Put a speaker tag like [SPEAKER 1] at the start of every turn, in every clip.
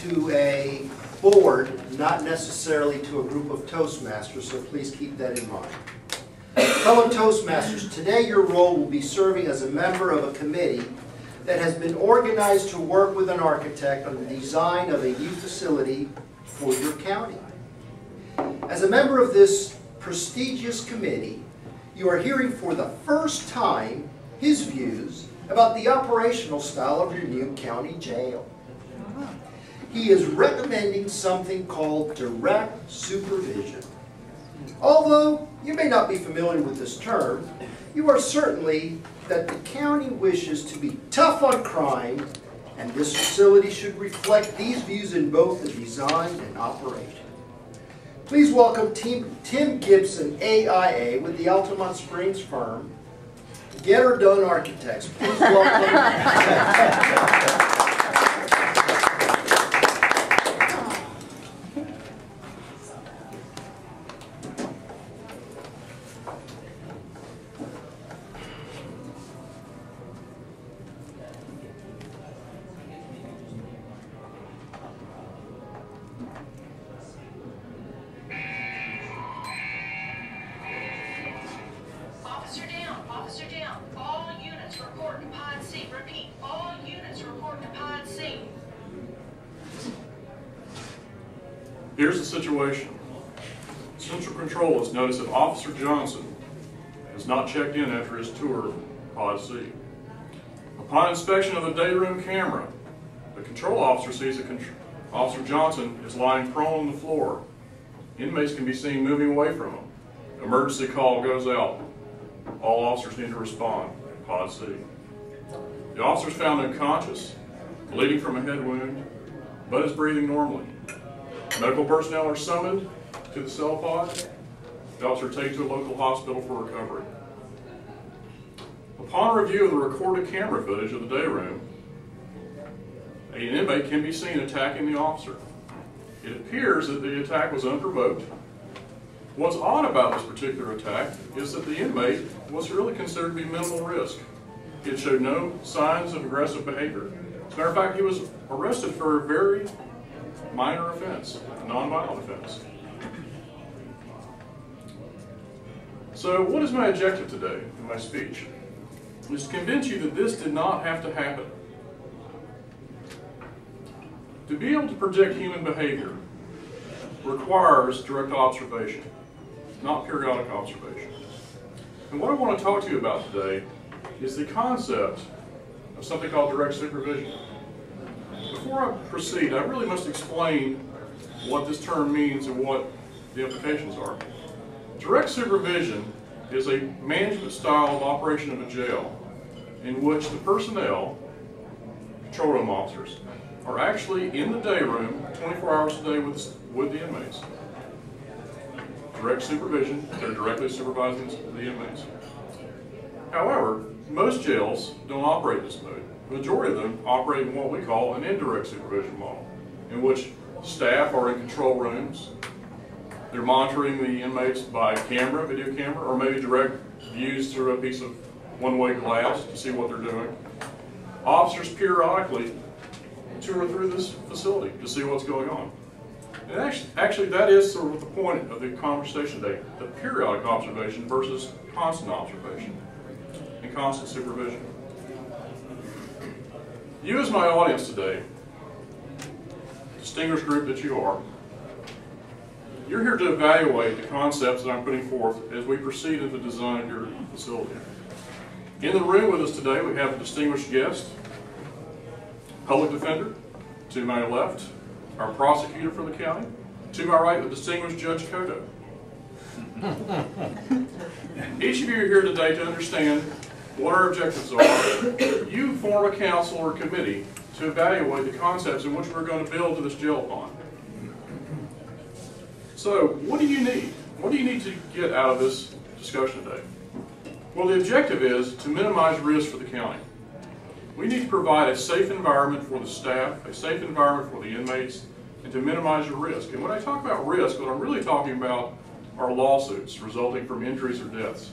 [SPEAKER 1] to a board, not necessarily to a group of Toastmasters, so please keep that in mind. Fellow Toastmasters, today your role will be serving as a member of a committee that has been organized to work with an architect on the design of a new facility for your county. As a member of this prestigious committee, you are hearing for the first time his views about the operational style of your new county jail. He is recommending something called direct supervision. Although you may not be familiar with this term, you are certainly that the county wishes to be tough on crime, and this facility should reflect these views in both the design and operation. Please welcome Tim Gibson, AIA, with the Altamont Springs firm, Get Her Done Architects. Please welcome.
[SPEAKER 2] Officer down. All units report to Pod C. Repeat, all units report to Pod C.
[SPEAKER 3] Here's the situation. Central Control has noticed that Officer Johnson has not checked in after his tour of Pod C. Upon inspection of the day room camera, the control officer sees that Officer Johnson is lying prone on the floor. Inmates can be seen moving away from him. Emergency call goes out. All officers need to respond. Pod C. The officer is found unconscious, bleeding from a head wound, but is breathing normally. Medical personnel are summoned to the cell pod. The officer is taken to a local hospital for recovery. Upon review of the recorded camera footage of the day room, an inmate can be seen attacking the officer. It appears that the attack was unprovoked. What's odd about this particular attack is that the inmate was really considered to be minimal risk. He had showed no signs of aggressive behavior. As a matter of fact, he was arrested for a very minor offense, a nonviolent offense. So what is my objective today in my speech? Is to convince you that this did not have to happen. To be able to predict human behavior requires direct observation, not periodic observation. And what I want to talk to you about today is the concept of something called direct supervision. Before I proceed, I really must explain what this term means and what the implications are. Direct supervision is a management style of operation of a jail in which the personnel, control room officers, are actually in the day room 24 hours a day with the inmates. Direct supervision, they're directly supervising the inmates. However, most jails don't operate in this mode. The majority of them operate in what we call an indirect supervision model, in which staff are in control rooms. They're monitoring the inmates by camera, video camera, or maybe direct views through a piece of one-way glass to see what they're doing. Officers periodically tour through this facility to see what's going on. And actually that is sort of the point of the conversation today, the periodic observation versus constant observation and constant supervision. You as my audience today, distinguished group that you are, you're here to evaluate the concepts that I'm putting forth as we proceed in the design of your facility. In the room with us today we have a distinguished guest, public defender, to my left, our prosecutor for the county, to my right, the distinguished Judge Cotto. Each of you are here today to understand what our objectives are. You form a council or committee to evaluate the concepts in which we're going to build to this jail upon. So, what do you need? What do you need to get out of this discussion today? Well, the objective is to minimize risk for the county. We need to provide a safe environment for the staff, a safe environment for the inmates, and to minimize your risk. And when I talk about risk, what I'm really talking about are lawsuits resulting from injuries or deaths.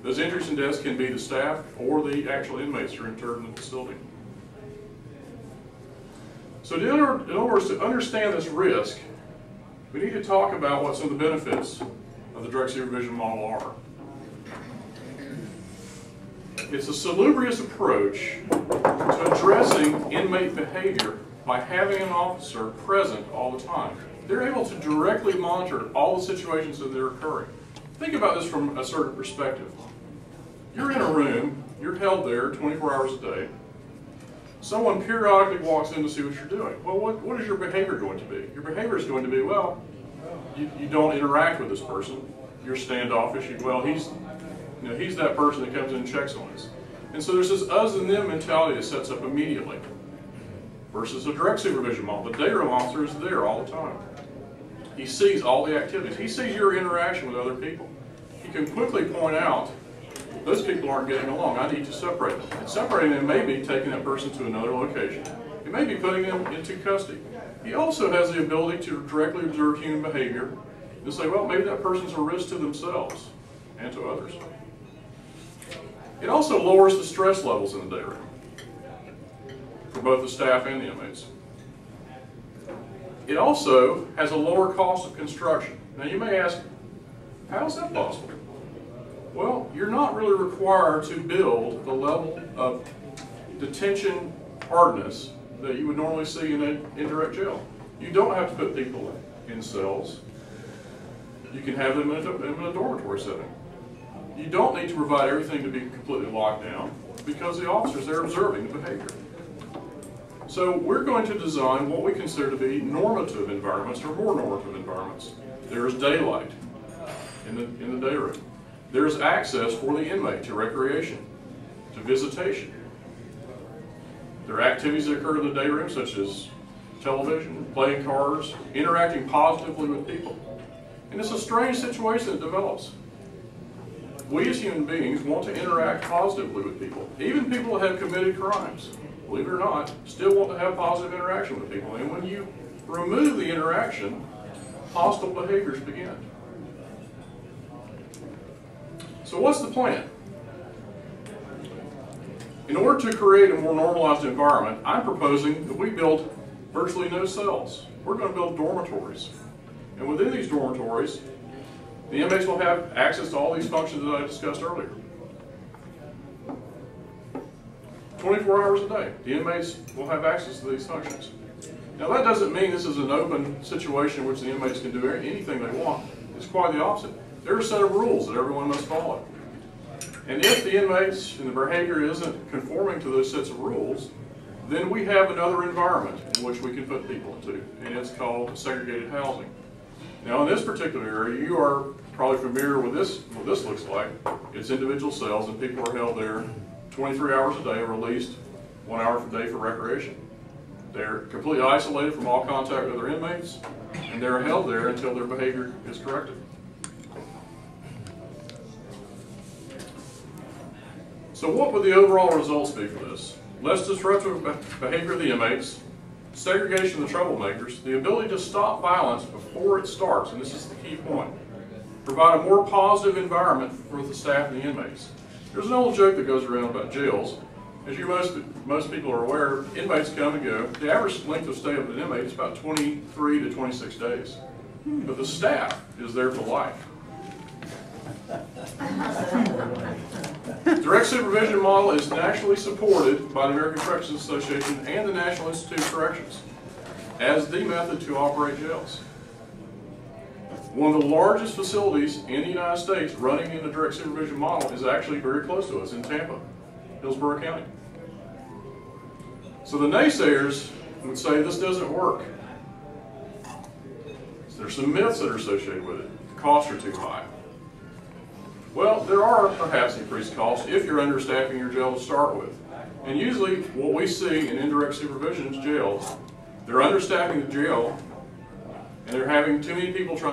[SPEAKER 3] Those injuries and deaths can be the staff or the actual inmates who are interned in the facility. So in other words, to understand this risk, we need to talk about what some of the benefits of the direct supervision model are. It's a salubrious approach to addressing inmate behavior by having an officer present all the time. They're able to directly monitor all the situations that are occurring. Think about this from a certain perspective. You're in a room, you're held there 24 hours a day. Someone periodically walks in to see what you're doing. Well, what is your behavior going to be? Your behavior is going to be, well, you don't interact with this person. You're standoffish. Well, he's that person that comes in and checks on us. And so there's this us and them mentality that sets up immediately. Versus a direct supervision model. The day room officer is there all the time. He sees all the activities. He sees your interaction with other people. He can quickly point out, those people aren't getting along. I need to separate them. And separating them may be taking that person to another location. It may be putting them into custody. He also has the ability to directly observe human behavior and say, well, maybe that person's a risk to themselves and to others. It also lowers the stress levels in the day room for both the staff and the inmates. It also has a lower cost of construction. Now you may ask, how is that possible? Well, you're not really required to build the level of detention hardness that you would normally see in an indirect jail. You don't have to put people in cells. You can have them in a dormitory setting. You don't need to provide everything to be completely locked down because the officers are observing the behavior. So we're going to design what we consider to be normative environments or more normative environments. There is daylight in the day room. There is access for the inmate to recreation, to visitation. There are activities that occur in the day room such as television, playing cards, interacting positively with people. And it's a strange situation that develops. We as human beings want to interact positively with people. Even people that have committed crimes, believe it or not, still want to have positive interaction with people. And when you remove the interaction, hostile behaviors begin. So what's the plan? In order to create a more normalized environment, I'm proposing that we build virtually no cells. We're going to build dormitories. And within these dormitories, the inmates will have access to all these functions that I discussed earlier. 24 hours a day, the inmates will have access to these functions. Now that doesn't mean this is an open situation in which the inmates can do anything they want. It's quite the opposite. There are a set of rules that everyone must follow. And if the inmates and the behavior isn't conforming to those sets of rules, then we have another environment in which we can put people into, and it's called segregated housing. Now in this particular area, you are probably familiar with what this looks like. It's individual cells and people are held there 23 hours a day, released 1 hour per day for recreation. They're completely isolated from all contact with other inmates, and they're held there until their behavior is corrected. So what would the overall results be for this? Less disruptive behavior of the inmates, segregation of the troublemakers, the ability to stop violence before it starts, and this is the key point. Provide a more positive environment for the staff and the inmates. There's an old joke that goes around about jails. As most people are aware, inmates come and go. The average length of stay of an inmate is about 23 to 26 days. But the staff is there for life. Direct supervision model is nationally supported by the American Corrections Association and the National Institute of Corrections as the method to operate jails. One of the largest facilities in the United States running in the direct supervision model is actually very close to us in Tampa, Hillsborough County. So the naysayers would say this doesn't work. There's some myths that are associated with it. The costs are too high. Well, there are perhaps increased costs if you're understaffing your jail to start with. And usually what we see in indirect supervision is jails. They're understaffing the jail and they're having too many people trying